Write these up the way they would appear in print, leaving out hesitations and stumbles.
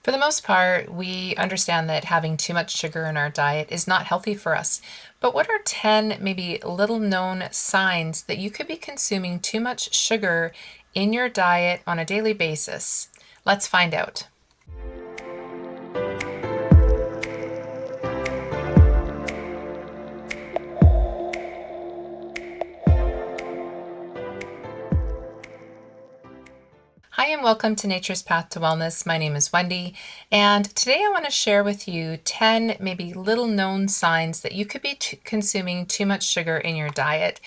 For the most part, we understand that having too much sugar in our diet is not healthy for us. But what are 10 maybe little known signs that you could be consuming too much sugar in your diet on a daily basis? Let's find out. Hi, and welcome to Nature's Path to Wellness. My name is Wendy, and today I want to share with you 10 maybe little known signs that you could be consuming too much sugar in your diet.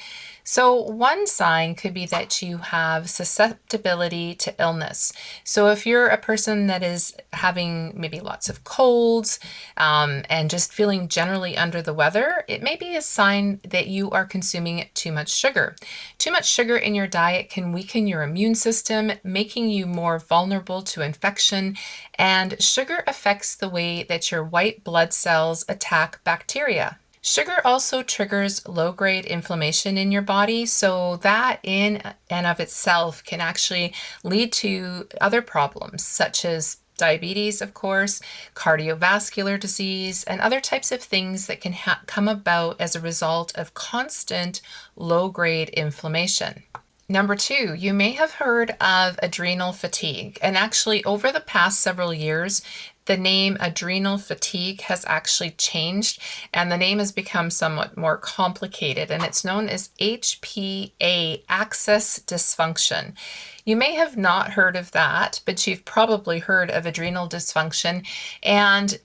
So, one sign could be that you have susceptibility to illness. So, if you're a person that is having maybe lots of colds and just feeling generally under the weather, it may be a sign that you are consuming too much sugar. Too much sugar in your diet can weaken your immune system, making you more vulnerable to infection, and sugar affects the way that your white blood cells attack bacteria. Sugar also triggers low-grade inflammation in your body, so that in and of itself can actually lead to other problems such as diabetes, of course, cardiovascular disease, and other types of things that can come about as a result of constant low-grade inflammation. Number two, you may have heard of adrenal fatigue. And actually, over the past several years, the name adrenal fatigue has actually changed and the name has become somewhat more complicated, and it's known as HPA, axis dysfunction. You may have not heard of that, but you've probably heard of adrenal dysfunction. And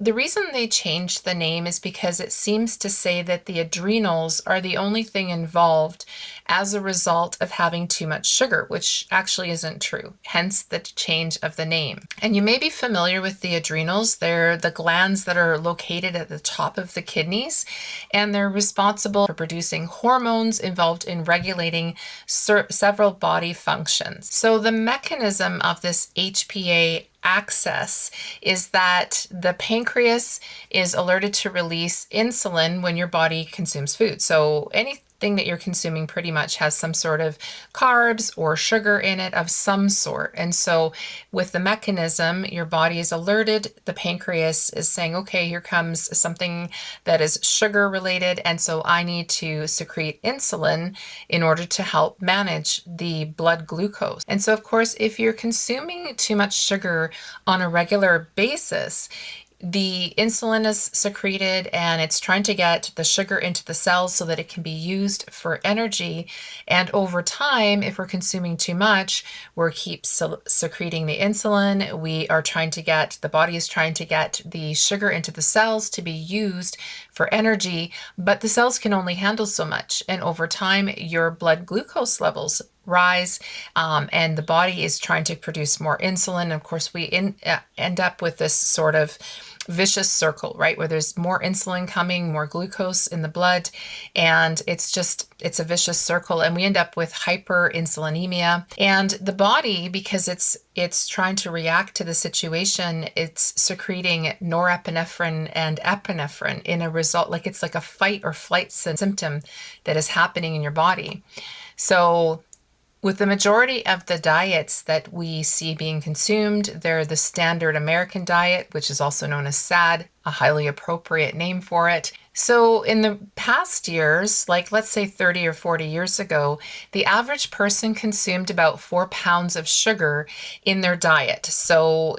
the reason they changed the name is because it seems to say that the adrenals are the only thing involved as a result of having too much sugar, which actually isn't true, hence the change of the name. And you may be familiar with the adrenals. They're the glands that are located at the top of the kidneys, and they're responsible for producing hormones involved in regulating several body functions. So the mechanism of this HPA access is that the pancreas is alerted to release insulin when your body consumes food. So anything that you're consuming pretty much has some sort of carbs or sugar in it of some sort. And so with the mechanism, your body is alerted, the pancreas is saying, okay, here comes something that is sugar related, and so I need to secrete insulin in order to help manage the blood glucose. And so of course, if you're consuming too much sugar on a regular basis, the insulin is secreted and it's trying to get the sugar into the cells so that it can be used for energy. And over time, if we're consuming too much, we're secreting the insulin. The body is trying to get the sugar into the cells to be used for energy, but the cells can only handle so much. And over time, your blood glucose levels rise, and the body is trying to produce more insulin. Of course, we end up with this sort of vicious circle, right? Where there's more insulin coming, more glucose in the blood, and it's a vicious circle, and we end up with hyperinsulinemia. And the body, because it's trying to react to the situation, it's secreting norepinephrine and epinephrine in a result, like it's like a fight or flight symptom that is happening in your body. So with the majority of the diets that we see being consumed, they're the standard American diet, which is also known as SAD, a highly appropriate name for it. So in the past years, like let's say 30 or 40 years ago, the average person consumed about 4 pounds of sugar in their diet. So,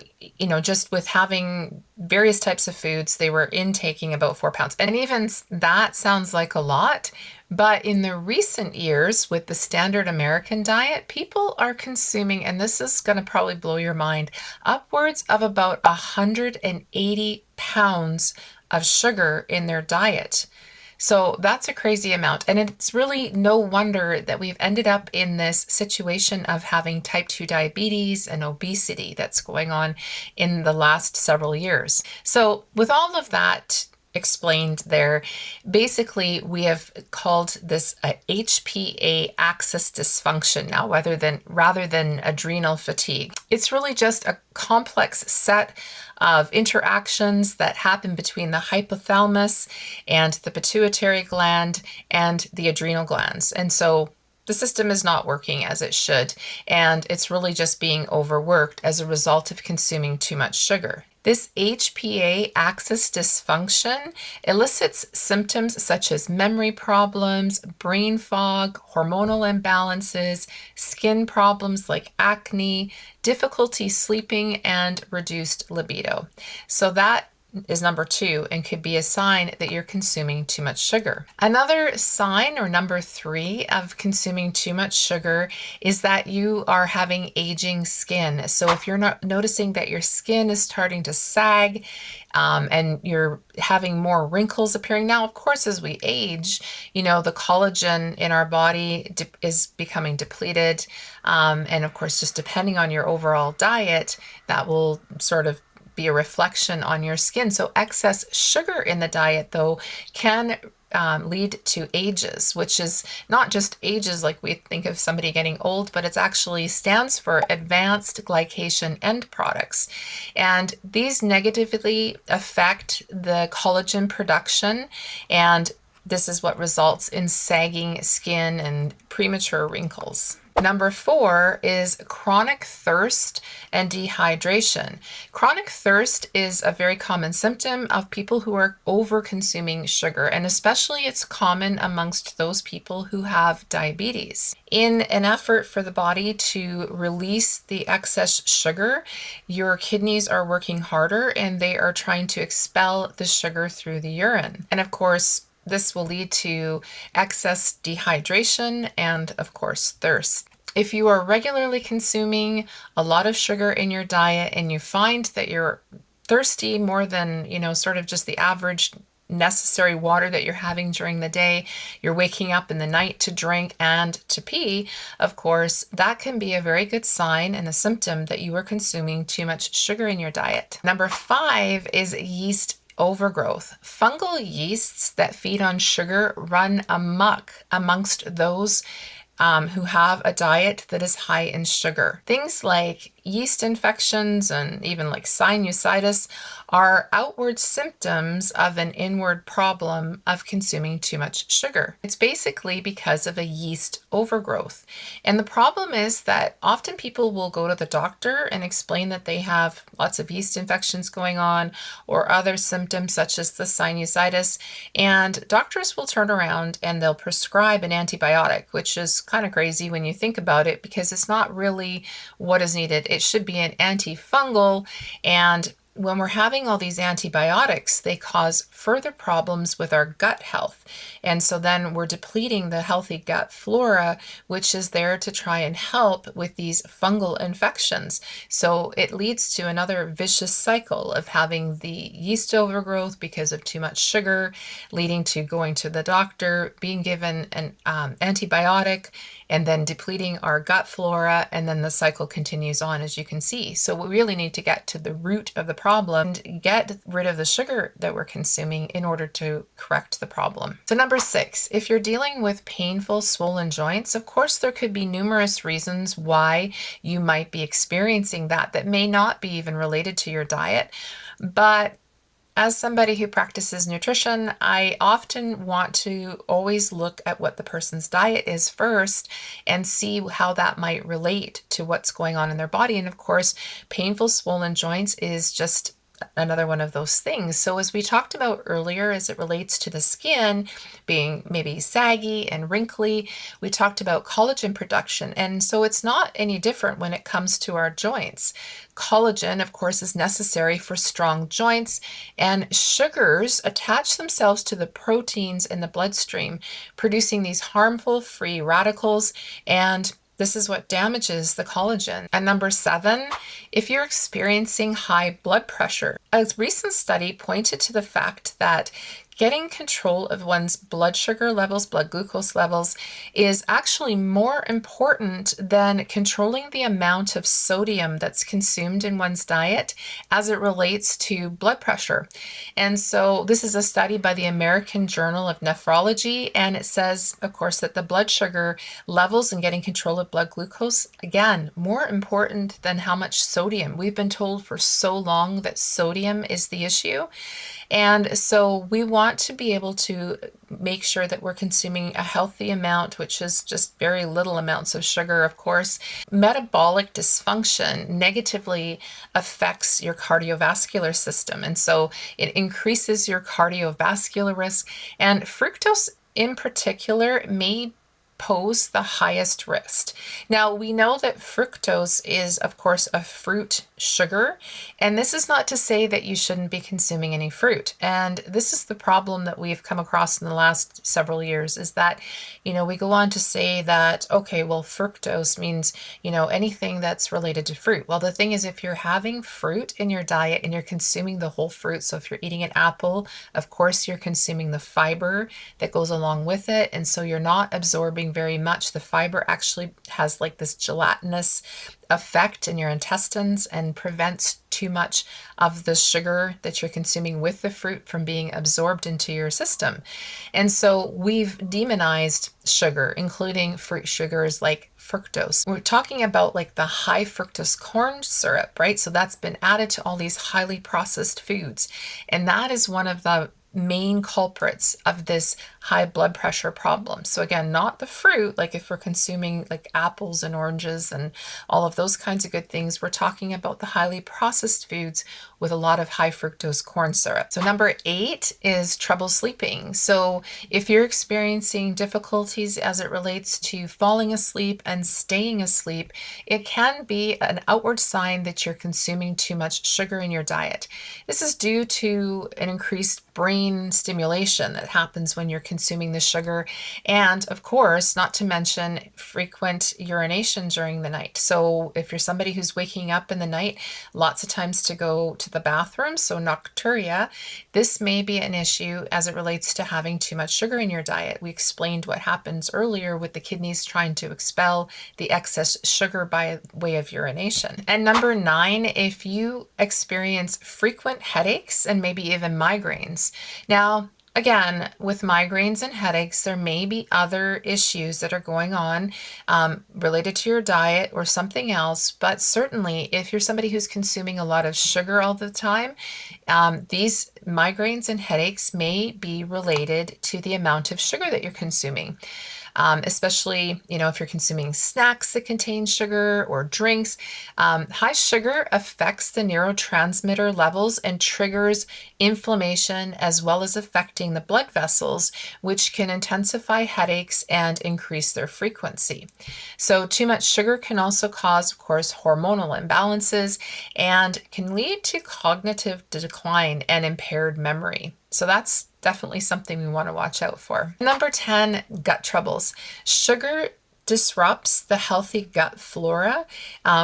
just with having various types of foods, they were intaking about 4 pounds. And even that sounds like a lot. But in the recent years, with the standard American diet, people are consuming, and this is going to probably blow your mind, upwards of about 180 pounds of sugar in their diet. So that's a crazy amount. And it's really no wonder that we've ended up in this situation of having type 2 diabetes and obesity that's going on in the last several years. So with all of that explained there, basically we have called this a HPA axis dysfunction now, rather than adrenal fatigue. It's really just a complex set of interactions that happen between the hypothalamus and the pituitary gland and the adrenal glands. And so the system is not working as it should, and it's really just being overworked as a result of consuming too much sugar. This HPA axis dysfunction elicits symptoms such as memory problems, brain fog, hormonal imbalances, skin problems like acne, difficulty sleeping, and reduced libido. So that is number 2 and could be a sign that you're consuming too much sugar. Another sign, or number 3, of consuming too much sugar is that you are having aging skin. So if you're not noticing that your skin is starting to sag, and you're having more wrinkles appearing. Now, of course, as we age, the collagen in our body is becoming depleted. And of course, just depending on your overall diet, that will sort of be a reflection on your skin. So excess sugar in the diet, though, can lead to ages, which is not just ages like we think of somebody getting old, but it actually stands for advanced glycation end products. And these negatively affect the collagen production, and this is what results in sagging skin and premature wrinkles. Number 4 is chronic thirst and dehydration. Chronic thirst is a very common symptom of people who are over-consuming sugar, and especially it's common amongst those people who have diabetes. In an effort for the body to release the excess sugar, your kidneys are working harder and they are trying to expel the sugar through the urine. And of course, this will lead to excess dehydration and, of course, thirst. If you are regularly consuming a lot of sugar in your diet and you find that you're thirsty more than, sort of just the average necessary water that you're having during the day, you're waking up in the night to drink and to pee, of course, that can be a very good sign and a symptom that you are consuming too much sugar in your diet. Number 5 is yeast overgrowth. Fungal yeasts that feed on sugar run amok amongst those who have a diet that is high in sugar. Things like yeast infections and even like sinusitis are outward symptoms of an inward problem of consuming too much sugar. It's basically because of a yeast overgrowth. And the problem is that often people will go to the doctor and explain that they have lots of yeast infections going on or other symptoms such as the sinusitis, and doctors will turn around and they'll prescribe an antibiotic, which is kind of crazy when you think about it because it's not really what is needed. It should be an antifungal, and when we're having all these antibiotics, they cause further problems with our gut health. And so then we're depleting the healthy gut flora, which is there to try and help with these fungal infections. So it leads to another vicious cycle of having the yeast overgrowth because of too much sugar, leading to going to the doctor, being given an antibiotic, and then depleting our gut flora, and then the cycle continues on, as you can see. So we really need to get to the root of the problem and get rid of the sugar that we're consuming in order to correct the problem. So number 6, if you're dealing with painful, swollen joints, of course there could be numerous reasons why you might be experiencing that may not be even related to your diet, but as somebody who practices nutrition, I often want to always look at what the person's diet is first and see how that might relate to what's going on in their body. And of course, painful swollen joints is just another one of those things. So as we talked about earlier, as it relates to the skin being maybe saggy and wrinkly, we talked about collagen production. And so it's not any different when it comes to our joints. Collagen, of course, is necessary for strong joints, and sugars attach themselves to the proteins in the bloodstream, producing these harmful free radicals, and this is what damages the collagen. And number 7, if you're experiencing high blood pressure, a recent study pointed to the fact that getting control of one's blood sugar levels, blood glucose levels, is actually more important than controlling the amount of sodium that's consumed in one's diet as it relates to blood pressure. And so this is a study by the American Journal of Nephrology, and it says, of course, that the blood sugar levels and getting control of blood glucose, again, more important than how much sodium. We've been told for so long that sodium is the issue. And so we want to be able to make sure that we're consuming a healthy amount, which is just very little amounts of sugar, of course. Metabolic dysfunction negatively affects your cardiovascular system. And so it increases your cardiovascular risk. And fructose in particular may pose the highest risk. Now, we know that fructose is, of course, a fruit sugar, and this is not to say that you shouldn't be consuming any fruit. And this is the problem that we've come across in the last several years is that, we go on to say that, okay, well, fructose means, anything that's related to fruit. Well, the thing is, if you're having fruit in your diet and you're consuming the whole fruit, so if you're eating an apple, of course, you're consuming the fiber that goes along with it. And so you're not absorbing very much. The fiber actually has like this gelatinous effect in your intestines and prevents too much of the sugar that you're consuming with the fruit from being absorbed into your system. And so we've demonized sugar, including fruit sugars like fructose. We're talking about like the high fructose corn syrup, right? So that's been added to all these highly processed foods. And that is one of the main culprits of this high blood pressure problem. So again, not the fruit, like if we're consuming like apples and oranges and all of those kinds of good things, we're talking about the highly processed foods with a lot of high fructose corn syrup. So number 8 is trouble sleeping. So if you're experiencing difficulties as it relates to falling asleep and staying asleep, it can be an outward sign that you're consuming too much sugar in your diet. This is due to an increased brain stimulation that happens when you're consuming the sugar, and of course, not to mention frequent urination during the night. So if you're somebody who's waking up in the night lots of times to go to the bathroom, so nocturia, this may be an issue as it relates to having too much sugar in your diet. We explained what happens earlier with the kidneys trying to expel the excess sugar by way of urination. And number 9, if you experience frequent headaches and maybe even migraines. Now, again, with migraines and headaches, there may be other issues that are going on related to your diet or something else. But certainly, if you're somebody who's consuming a lot of sugar all the time, these migraines and headaches may be related to the amount of sugar that you're consuming. Especially, if you're consuming snacks that contain sugar or drinks. High sugar affects the neurotransmitter levels and triggers inflammation as well as affecting the blood vessels, which can intensify headaches and increase their frequency. So too much sugar can also cause, of course, hormonal imbalances and can lead to cognitive decline and impaired memory. So that's definitely something we want to watch out for. Number 10, gut troubles. Sugar disrupts the healthy gut flora,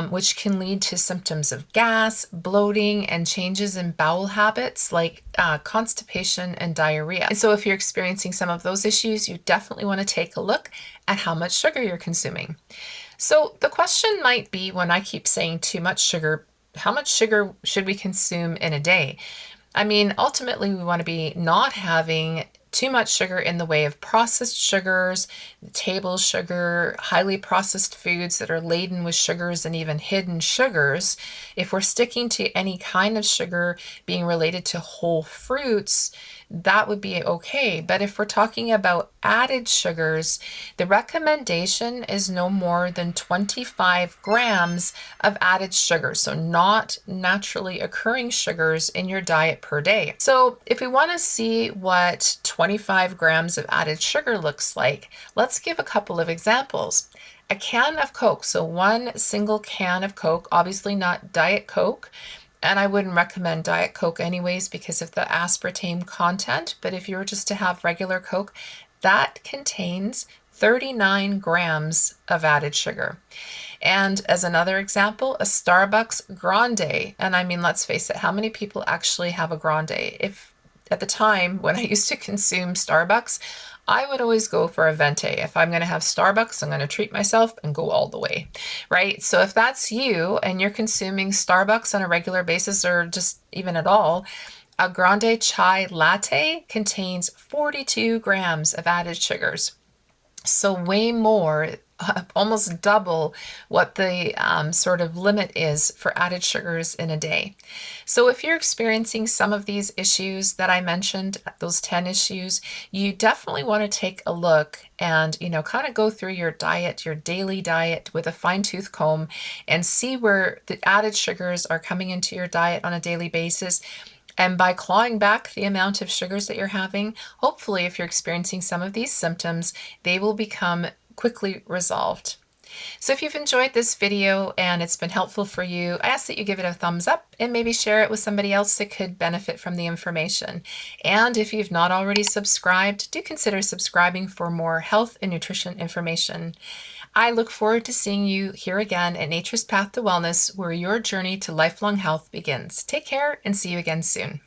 which can lead to symptoms of gas, bloating, and changes in bowel habits like constipation and diarrhea. And so if you're experiencing some of those issues, you definitely want to take a look at how much sugar you're consuming. So the question might be, when I keep saying too much sugar, how much sugar should we consume in a day? I mean, ultimately, we want to be not having too much sugar in the way of processed sugars, table sugar, highly processed foods that are laden with sugars and even hidden sugars. If we're sticking to any kind of sugar being related to whole fruits, that would be okay. But if we're talking about added sugars, the recommendation is no more than 25 grams of added sugar. So not naturally occurring sugars in your diet per day. So if we want to see what 25 grams of added sugar looks like, let's give a couple of examples. A can of Coke, so one single can of Coke, obviously not Diet Coke, and I wouldn't recommend Diet Coke anyways because of the aspartame content, but if you were just to have regular Coke, that contains 39 grams of added sugar. And as another example, a Starbucks Grande, and I mean, let's face it, how many people actually have a Grande? If at the time when I used to consume Starbucks, I would always go for a Venti. If I'm going to have Starbucks, I'm going to treat myself and go all the way, right? So if that's you and you're consuming Starbucks on a regular basis or just even at all, a Grande Chai Latte contains 42 grams of added sugars. So way more almost double what the sort of limit is for added sugars in a day. So if you're experiencing some of these issues that I mentioned, those 10 issues, you definitely want to take a look and, kind of go through your diet, your daily diet with a fine-tooth comb and see where the added sugars are coming into your diet on a daily basis. And by clawing back the amount of sugars that you're having, hopefully, if you're experiencing some of these symptoms, they will become quickly resolved. So if you've enjoyed this video and it's been helpful for you, I ask that you give it a thumbs up and maybe share it with somebody else that could benefit from the information. And if you've not already subscribed, do consider subscribing for more health and nutrition information. I look forward to seeing you here again at Nature's Path to Wellness, where your journey to lifelong health begins. Take care and see you again soon.